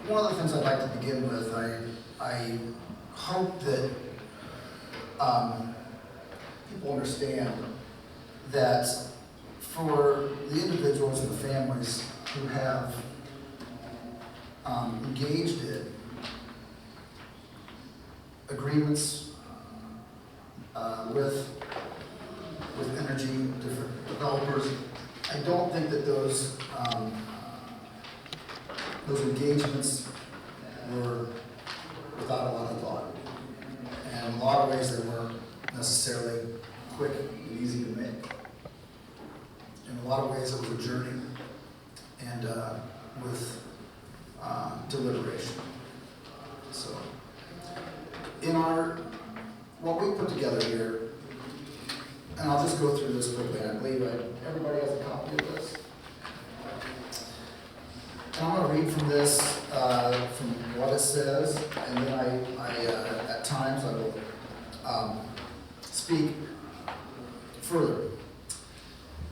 one of the things I'd like to begin with, I hope that people understand that for the individuals and the families who have engaged in agreements with energy developers, I don't think that those engagements were without a lot of thought. And in a lot of ways they weren't necessarily quick and easy to make. In a lot of ways it was a journey and with deliberation. So in what we put together here, and I'll just go through this quickly. I believe everybody has a copy of this. And I'm going to read from this, from what it says, and then I at times I will speak further.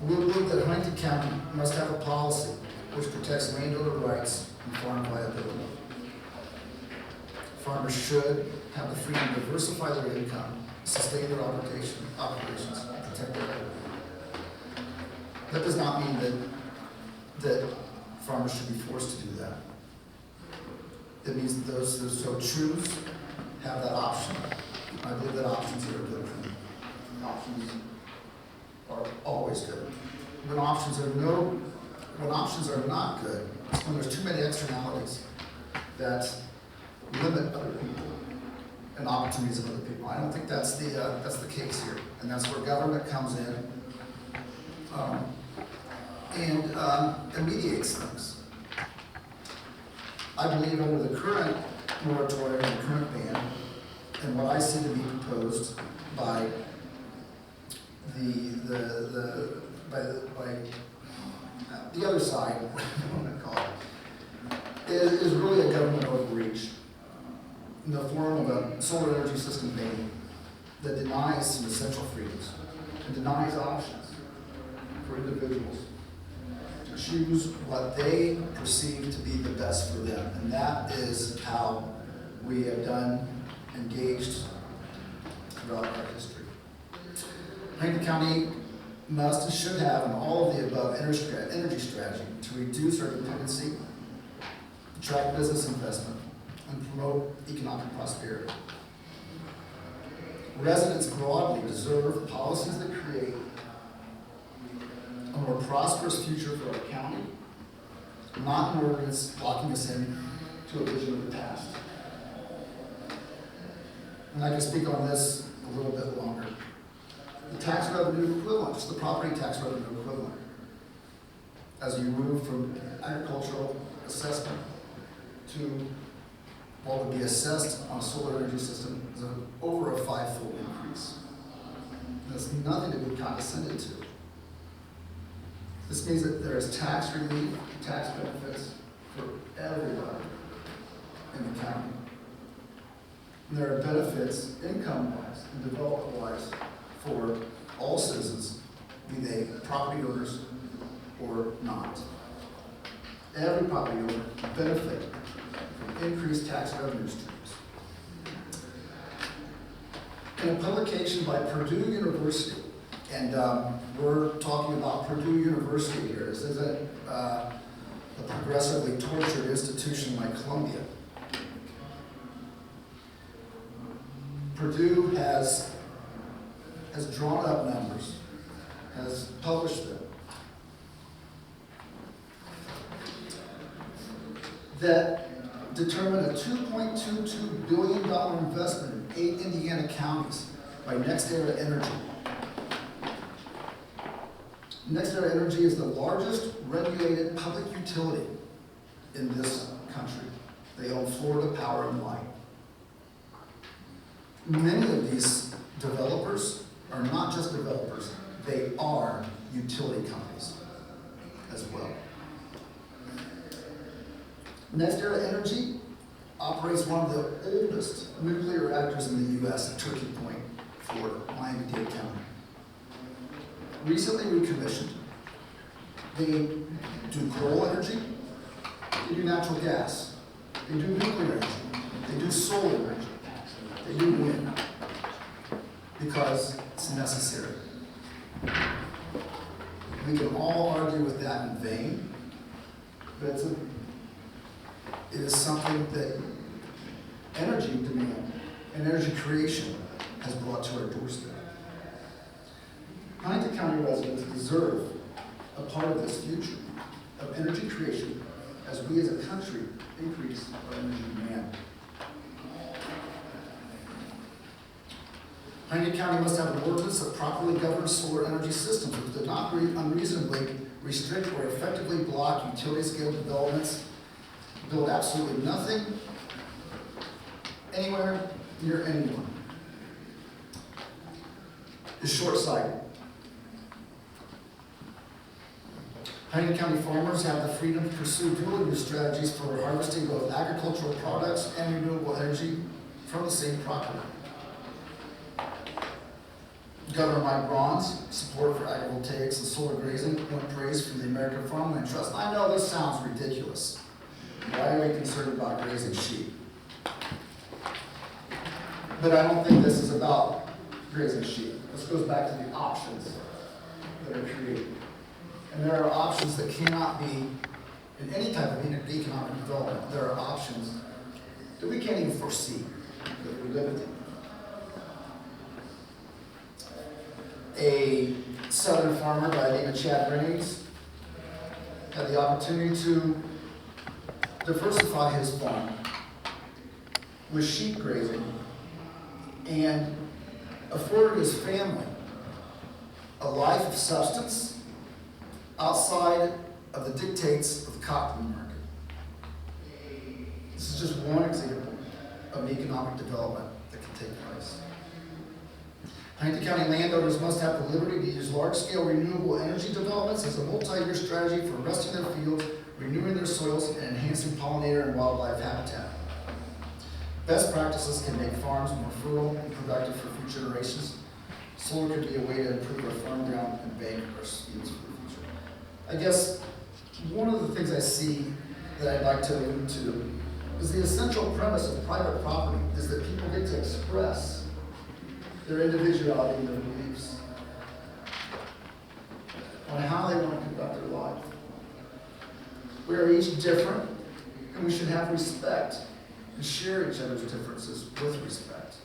We believe that Huntington County must have a policy which protects landowner rights and farm viability. Farmers should have the freedom to diversify their income, sustain their operations, and protect their revenue. That does not mean that farmers should be forced to do that. It means that those who so choose have that option. I believe that options are a good thing. Options are always good. When options are not good, when there's too many externalities that limit other people and opportunities of other people. I don't think that's the case here, and that's where government comes in and mediates things. I believe under the current moratorium and current ban, and what I see to be proposed by the other side, what I'm going to call it, is really a government overreach in the form of a solar energy system ban that denies some essential freedoms and denies options for individuals to choose what they perceive to be the best for them. And that is how we have engaged throughout our history. Huntington County must and should have an all of the above energy strategy to reduce our dependency, attract business investment, and promote economic prosperity. Residents broadly deserve policies that create a more prosperous future for our county, not an ordinance locking us in to a vision of the past. And I can speak on this a little bit longer. The tax revenue equivalent, just the property tax revenue equivalent, as you move from agricultural assessment to what would be assessed on a solar energy system, is over a 5-fold increase. And that's nothing to be condescended to. This means that there is tax relief, tax benefits for everybody in the county. And there are benefits income-wise and development-wise for all citizens, be they property owners or not. Every property owner can benefit from increased tax revenue streams. In a publication by Purdue University, and we're talking about Purdue University here. This isn't a progressively tortured institution like Columbia. Purdue has drawn up numbers, has published them, that determine a $2.22 billion investment in 8 Indiana counties by NextEra Energy. NextEra Energy is the largest regulated public utility in this country. They own Florida Power and Light. Many of these developers are not just developers, they are utility companies as well. NextEra Energy operates one of the oldest nuclear reactors in the U.S. at Turkey Point, Florida, Miami-Dade County. Recently recommissioned. They do coal energy, they do natural gas, They do nuclear energy. They do solar energy. They do wind. Because it's necessary. We can all argue with that in vain, but it is something that energy demand and energy creation has brought to our doorstep. Huntington County residents deserve a part of this future of energy creation as we as a country increase our energy demand. Huntington County must have an ordinance that properly governs solar energy systems, which does not unreasonably restrict or effectively block utility-scale developments, build absolutely nothing, anywhere, near anyone. Is short-sighted. Huntington County farmers have the freedom to pursue dual-use strategies for harvesting both agricultural products and renewable energy from the same property. Governor Mike Braun's support for agrivoltaics and solar grazing won praise from the American Farmland Trust. I know this sounds ridiculous. Why are we concerned about grazing sheep? But I don't think this is about grazing sheep. This goes back to the options that are created. And there are options that cannot be, in any type of economic development, there are options that we can't even foresee, that we're limited. A southern farmer by the name of Chad Reynolds had the opportunity to diversify his farm with sheep grazing and afforded his family a life of substance outside of the dictates of the cotton market. This is just one example of economic development that can take place. Huntington County landowners must have the liberty to use large-scale renewable energy developments as a multi-year strategy for resting their fields, renewing their soils, and enhancing pollinator and wildlife habitat. Best practices can make farms more fertile and productive for future generations. Solar could be a way to improve our farm ground and bank our fields for the future. I guess one of the things I see that I'd like to allude to is the essential premise of private property is that people get to express their individuality and their beliefs on how they want to conduct their life. We are each different, and we should have respect and share each other's differences with respect.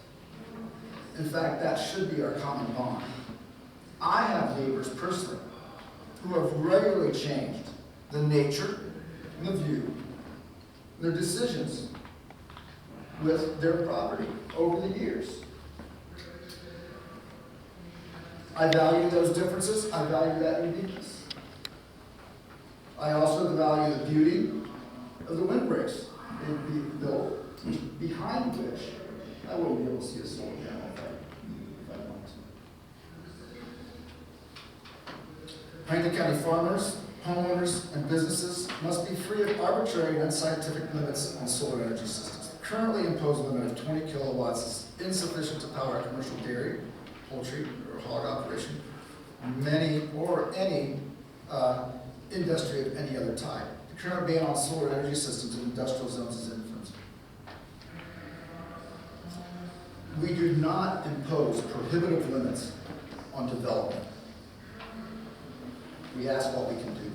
In fact, that should be our common bond. I have neighbors personally who have regularly changed the nature and the view, their decisions with their property over the years. I value those differences. I value that uniqueness. I also value the beauty of the windbreaks they've built, behind which I wouldn't be able to see a solar panel if I wanted to. Huntington County farmers, homeowners, and businesses must be free of arbitrary and unscientific limits on solar energy systems. The currently imposed limit of 20 kilowatts is insufficient to power a commercial dairy, poultry, or hog operation, any industry of any other type. The current ban on solar energy systems in industrial zones is infant. We do not impose prohibitive limits on development. We ask what we can do.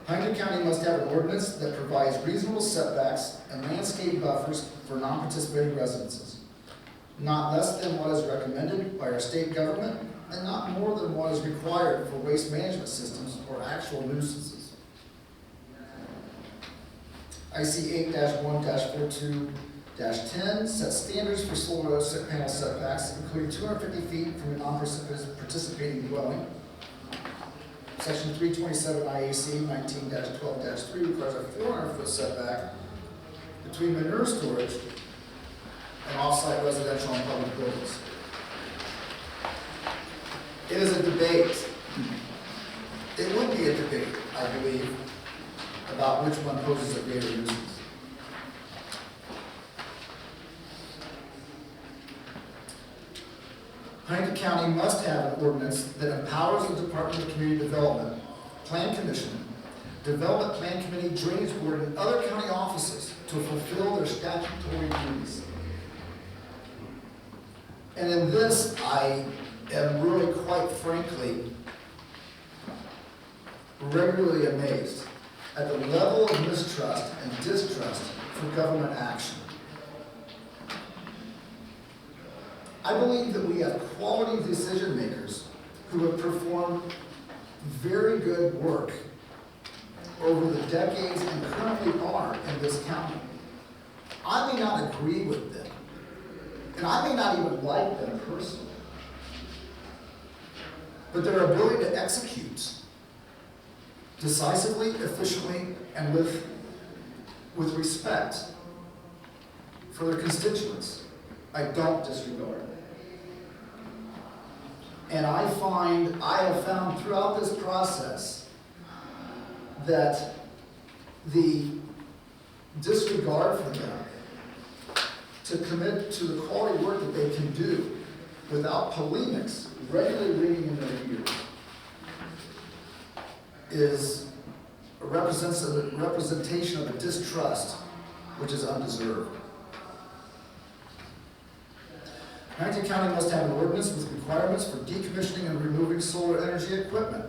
Huntington County must have an ordinance that provides reasonable setbacks and landscape buffers for non-participating residences, not less than what is recommended by our state government and not more than what is required for waste management systems or actual nuisances. IC 8-1-42-10 sets standards for solar panel setbacks, including 250 feet from a non-participating dwelling. Section 327 IAC 19-12-3 requires a 400-foot setback between manure storage and off-site residential and public buildings. It is a debate. It would be a debate, I believe, about which one poses a greater nuisance. Huntington County must have an ordinance that empowers the Department of Community Development Plan Commission, Development Plan Committee, Drainage Board, and other county offices to fulfill their statutory duties. And in this, I am really, quite frankly, regularly amazed at the level of mistrust and distrust for government action. I believe that we have quality decision makers who have performed very good work over the decades and currently are in this county. I may not agree with them, and I may not even like them personally, but their ability to execute decisively, efficiently, and with respect for their constituents, I don't disregard. And I have found throughout this process that the disregard for them to commit to the quality work that they can do without polemics regularly ringing in their ears represents a representation of a distrust which is undeserved. Huntington County must have an ordinance with requirements for decommissioning and removing solar energy equipment.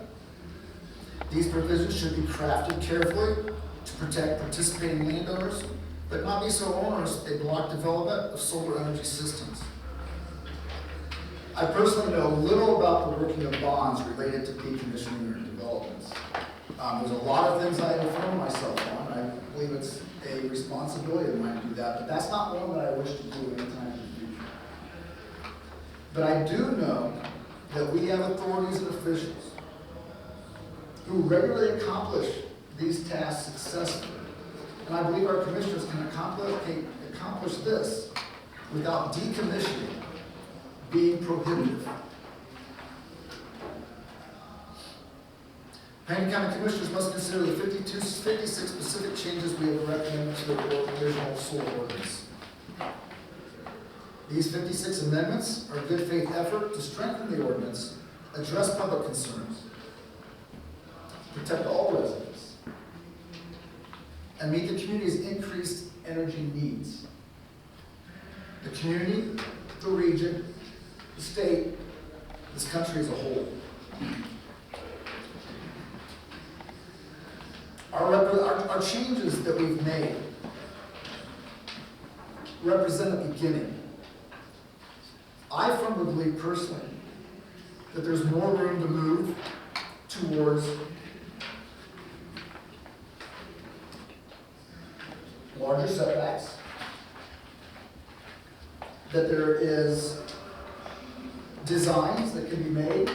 These provisions should be crafted carefully to protect participating landowners, but not be so onerous they block development of solar energy systems. I personally know little about the working of bonds related to decommissioning or developments. There's a lot of things I inform myself on. I believe it's a responsibility of mine to do that, but that's not one that I wish to do anytime in the future. But I do know that we have authorities and officials who regularly accomplish these tasks successfully. And I believe our commissioners can accomplish this without decommissioning being prohibitive. Huntington County Commissioners must consider the 56 specific changes we have recommended to the original solar ordinance. These 56 amendments are a good faith effort to strengthen the ordinance, address public concerns, protect all residents, and meet the community's increased energy needs. The community, the region, the state, this country as a whole. Our changes that we've made represent a beginning. I firmly believe personally that there's more room to move towards larger setbacks, that there is designs that can be made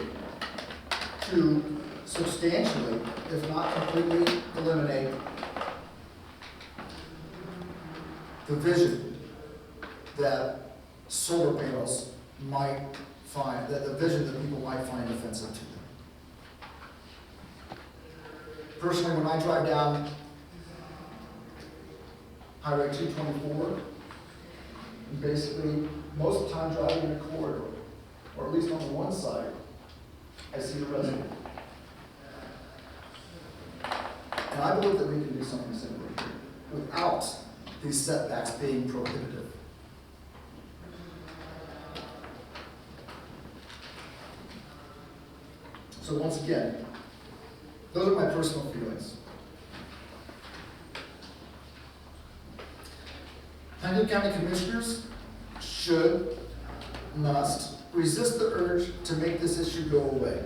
to substantially, if not completely, eliminate the vision that solar panels might find, that the vision that people might find offensive to them. Personally, when I drive down Highway 224, and basically most of the time driving in a corridor, or at least on the one side, I see a resident. And I believe that we can do something similar here without these setbacks being prohibitive. So once again, those are my personal feelings. Huntington County Commissioners must resist the urge to make this issue go away.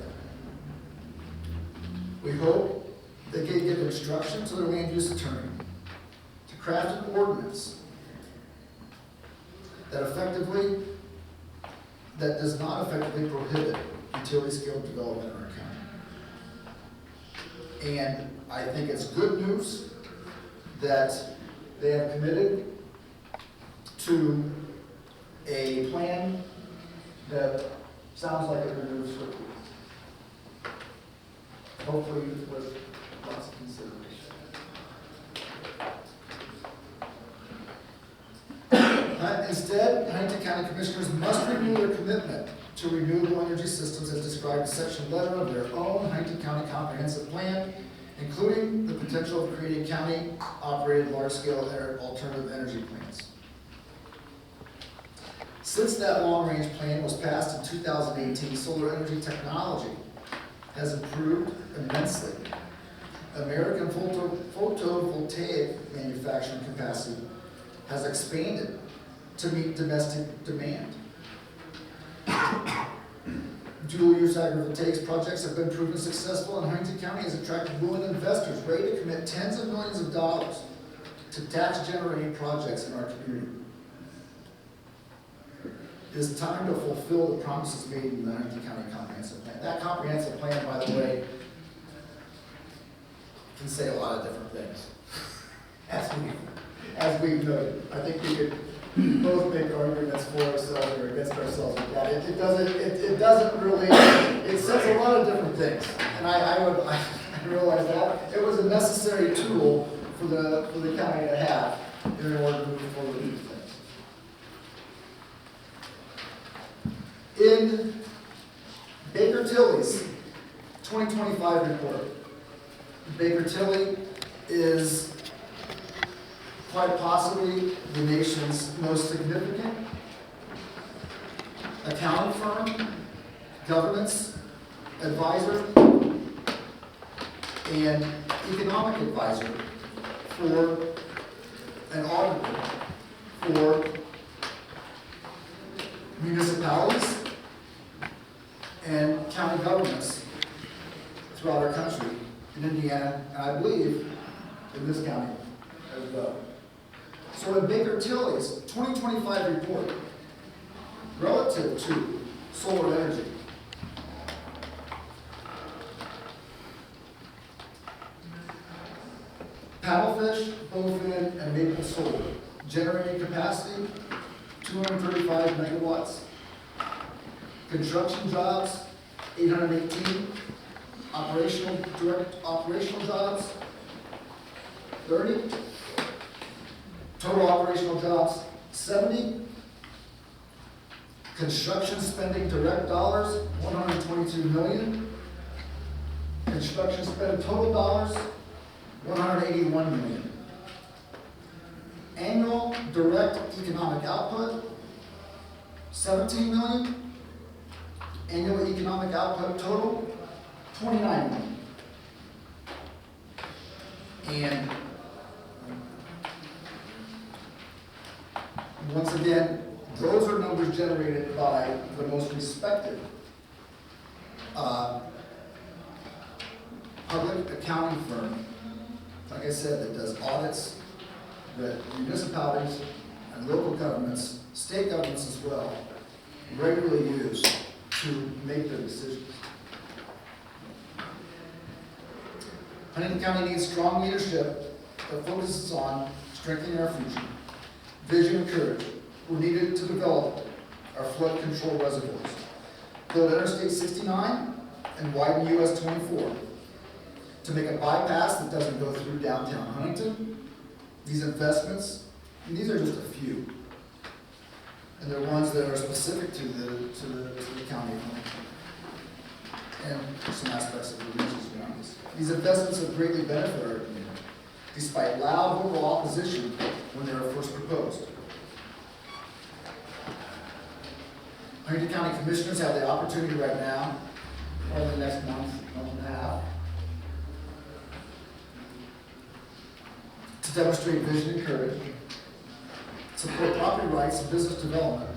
We hope they can give instruction to their land use attorney to craft an ordinance that does not effectively prohibit utility scale development in our county. And I think it's good news that they have committed to a plan that sounds like it will move swiftly. Hopefully with lots of consideration. Instead, Huntington County Commissioners must renew their commitment to renewable energy systems as described in Section 11 of their own Huntington County Comprehensive Plan, including the potential of creating county-operated large-scale alternative energy plants. Since that long-range plan was passed in 2018, solar energy technology has improved immensely. American photovoltaic manufacturing capacity has expanded to meet domestic demand. Dual-use agrivoltaics projects have been proven successful, and Huntington County has attracted willing investors ready to commit tens of millions of dollars to tax-generating projects in our community. It is time to fulfill the promises made in the Huntington County Comprehensive Plan. That comprehensive plan, by the way, can say a lot of different things. As we've noted, I think we could both make arguments for ourselves or against ourselves with that. It doesn't really, it says a lot of different things. And I realize that. It was a necessary tool for the county to have in order to move forward with these things. In Baker Tilly's 2025 report, Baker Tilly is quite possibly the nation's most significant accounting firm, governance advisor, and economic advisor for an auditor for municipalities and county governments throughout our country, in Indiana, and I believe in this county as well. So in Baker Tilly's 2025 report relative to solar energy, paddlefish, bowfin, and maple solar generating capacity 235 megawatts, construction jobs 818, direct operational jobs 30, total operational jobs 70, construction spending direct dollars 122 million, construction spend total dollars 181 million, annual direct economic output 17 million, annual economic output total 29 million. And once again, those are numbers generated by the most respected public accounting firm, like I said, that does audits that municipalities and local governments, state governments as well, regularly use to make their decisions. Huntington County needs strong leadership that focuses on strengthening our future. Vision and courage were needed to develop our flood control reservoirs, build Interstate 69 and widen US 24 to make a bypass that doesn't go through downtown Huntington. These investments, and these are just a few, and they're ones that are specific to the county of Huntington and some aspects of the regions around us. These investments have greatly benefited our community, despite loud vocal opposition when they were first proposed. Huntington County Commissioners have the opportunity right now, or the next month and a half, to demonstrate vision and courage, support property rights and business development,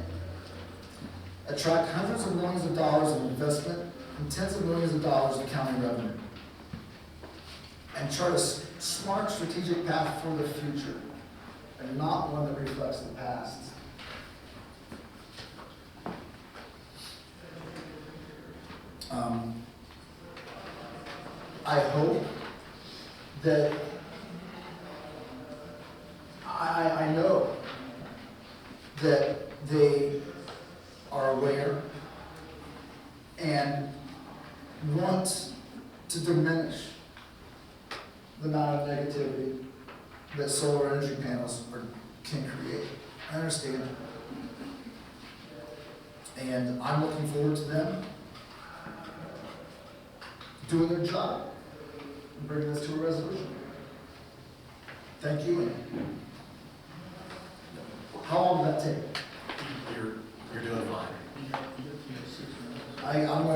attract hundreds of millions of dollars in investment and tens of millions of dollars in county revenue, and chart a smart strategic path for the future, and not one that reflects the past. I hope that I know that they are aware and want to diminish the amount of negativity that solar energy panels can create. I understand. And I'm looking forward to them doing their job and bringing this to a resolution. Thank you. And how long did that take? You're doing fine. I'm